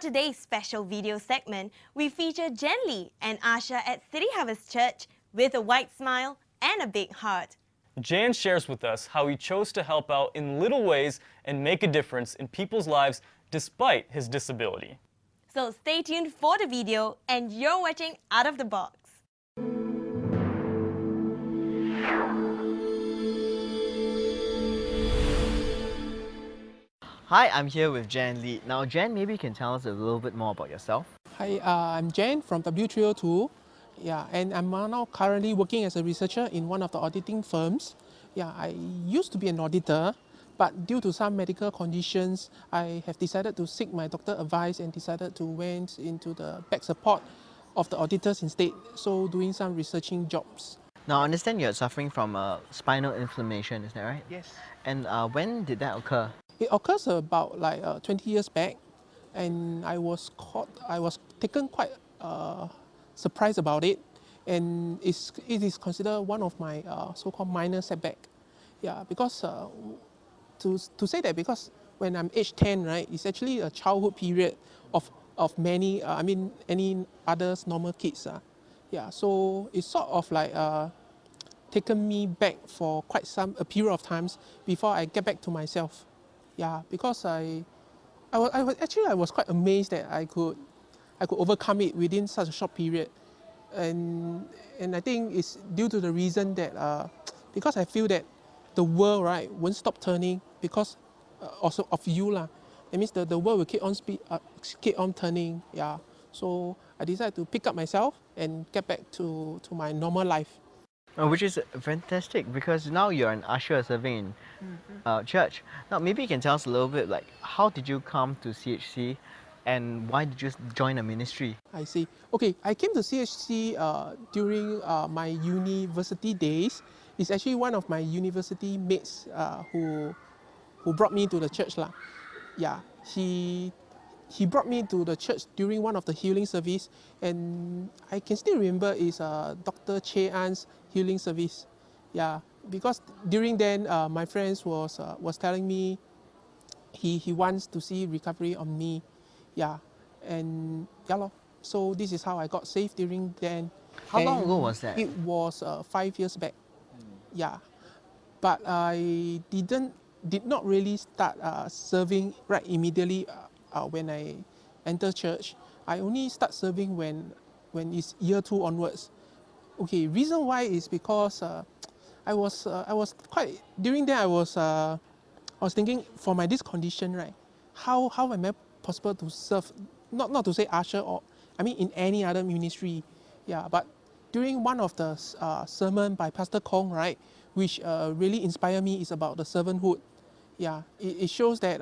today's special video segment, we feature Jen Lee and Usher at City Harvest Church with a white smile and a big heart. Jan shares with us how he chose to help out in little ways and make a difference in people's lives despite his disability. So stay tuned for the video, and you're watching Out of the Box. Hi, I'm here with Jan Lee. Now, Jan, maybe you can tell us a little bit more about yourself. Hi, I'm Jan from W302. Yeah, and I'm now currently working as a researcher in one of the auditing firms. Yeah, I used to be an auditor, but due to some medical conditions, I have decided to seek my doctor advice and decided to went into the back support of the auditors instead, so doing some researching jobs. Now, I understand you're suffering from spinal inflammation, is that right? Yes. And when did that occur? It occurs about 20 years back, and I was taken quite surprised about it, and it is considered one of my so-called minor setback. Yeah, because to say that, because when I'm age 10, right, it's actually a childhood period of many, any others normal kids. Yeah, so it's sort of taken me back for quite a period of times before I get back to myself. Yeah, because I was quite amazed that I could overcome it within such a short period, and I think it's due to the reason that because I feel that the world, right, won't stop turning because also of you lah. It means the world will keep on turning. Yeah, so I decided to pick up myself and get back to my normal life. Which is fantastic, because now you're an usher serving in church. Now, maybe you can tell us a little bit, like, how did you come to CHC and why did you join a ministry? I see. Okay, I came to CHC during my university days. It's actually one of my university mates who brought me to the church lah. Yeah, he brought me to the church during one of the healing service, and I can still remember is Dr. Che An's healing service. Yeah, because during then my friends was telling me he wants to see recovery on me. Yeah, and yeah lor. So this is how I got saved during then. How long ago was that? It was 5 years back. Yeah, but I did not really start serving right immediately when I enter church. I only start serving when it's year 2 onwards. Okay, reason why is because I was quite during then I was thinking, for my this condition, right, how am I possible to serve, not to say usher, or I mean in any other ministry. Yeah, but during one of the sermon by Pastor Kong, right, which really inspired me, is about the servanthood. Yeah, it shows that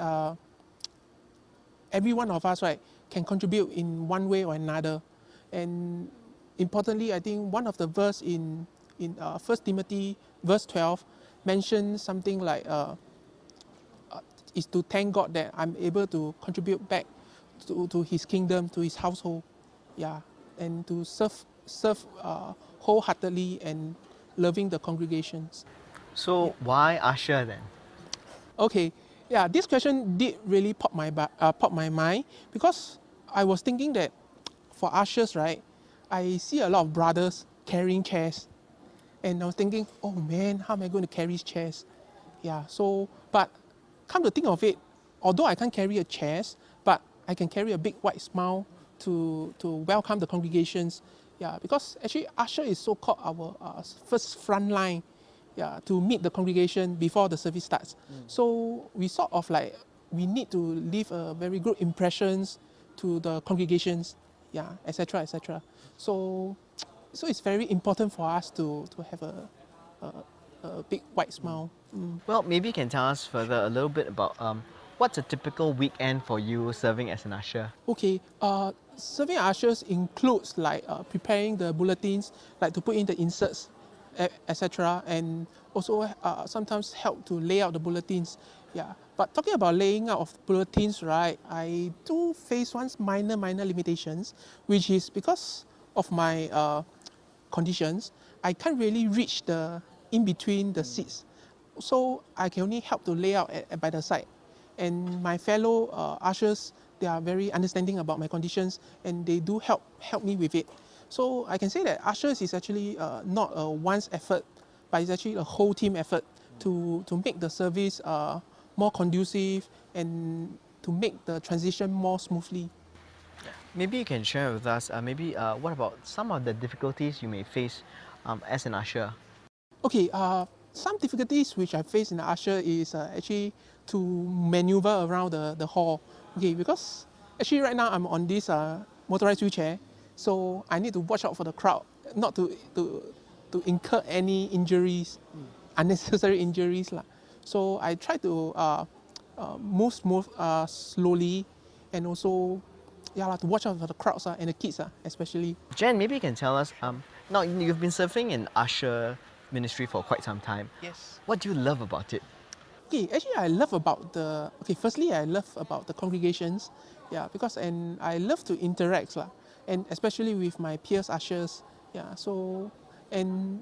every one of us, right, can contribute in one way or another. And importantly, I think one of the verse in 1 Timothy verse 12 mentions something like is to thank God that I'm able to contribute back to His kingdom, to His household. Yeah, and to serve wholeheartedly and loving the congregations. So why usher then? Okay, yeah, this question did really pop my mind, because I was thinking that for ushers, right, I see a lot of brothers carrying chairs, and I was thinking, oh man, how am I going to carry chairs? Yeah, so, but come to think of it, although I can't carry a chairs, but I can carry a big white smile to welcome the congregations. Yeah, because actually usher is so-called our first front line, yeah, to meet the congregation before the service starts. So we sort of we need to leave a very good impressions to the congregations, yeah, etc., etc. So it's very important for us to have a big white smile. Well, maybe you can tell us further a little bit about what's a typical weekend for you serving as an usher? Okay, serving ushers includes preparing the bulletins, like to put in the inserts, etc., and also sometimes help to lay out the bulletins. Yeah, but talking about laying out of bulletins, right, I do face one minor limitations, which is because of my conditions, I can't really reach the in between the seats, so I can only help to lay out by the side. And my fellow ushers they are very understanding about my conditions, and they do help me with it. So I can say that ushers is actually not a once effort, but it's actually a whole team effort to make the service more conducive and to make the transition more smoothly. Maybe you can share with us, what about some of the difficulties you may face as an usher? Okay, some difficulties which I face in the usher is actually to maneuver around the hall. Okay, because actually right now I'm on this motorized wheelchair, so I need to watch out for the crowd, not to incur any injuries, unnecessary injuries lah. So I try to move slowly, and also to watch out for the crowds and the kids especially. Jen, maybe you can tell us, now you've been serving in usher ministry for quite some time. Yes. What do you love about it? Okay, actually I love about firstly I love about the congregations, because and I love to interact lah, and especially with my peers ushers, so and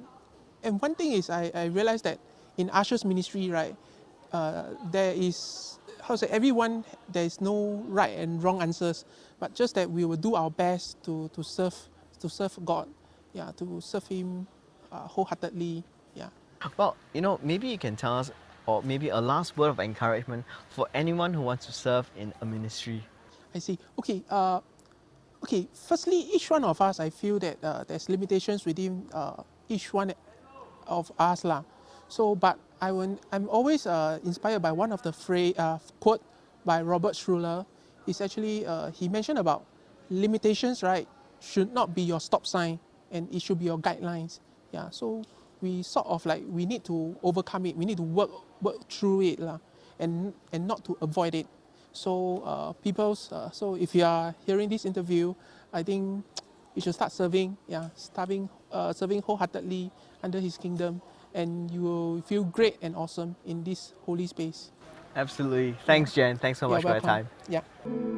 one thing is I realized that in ushers ministry, right, there is, how to say, everyone, there is no right and wrong answers, but just that we will do our best to serve God, to serve Him wholeheartedly, Well, maybe you can tell us, or maybe a last word of encouragement for anyone who wants to serve in a ministry. I see. Okay. Okay. Firstly, each one of us, I feel that there's limitations within each one of us lah. So, but I'm always inspired by one of the quote by Robert Schuller. It's actually he mentioned about limitations, right? Should not be your stop sign, and it should be your guidelines. Yeah. So we sort of like we need to overcome it. We need to work through it lah, and not to avoid it. So so if you are hearing this interview, I think you should start serving, serving wholeheartedly under His kingdom, and you will feel great and awesome in this holy space. Absolutely. Thanks, Jen. Thanks so much You're for your welcome. time. Yeah.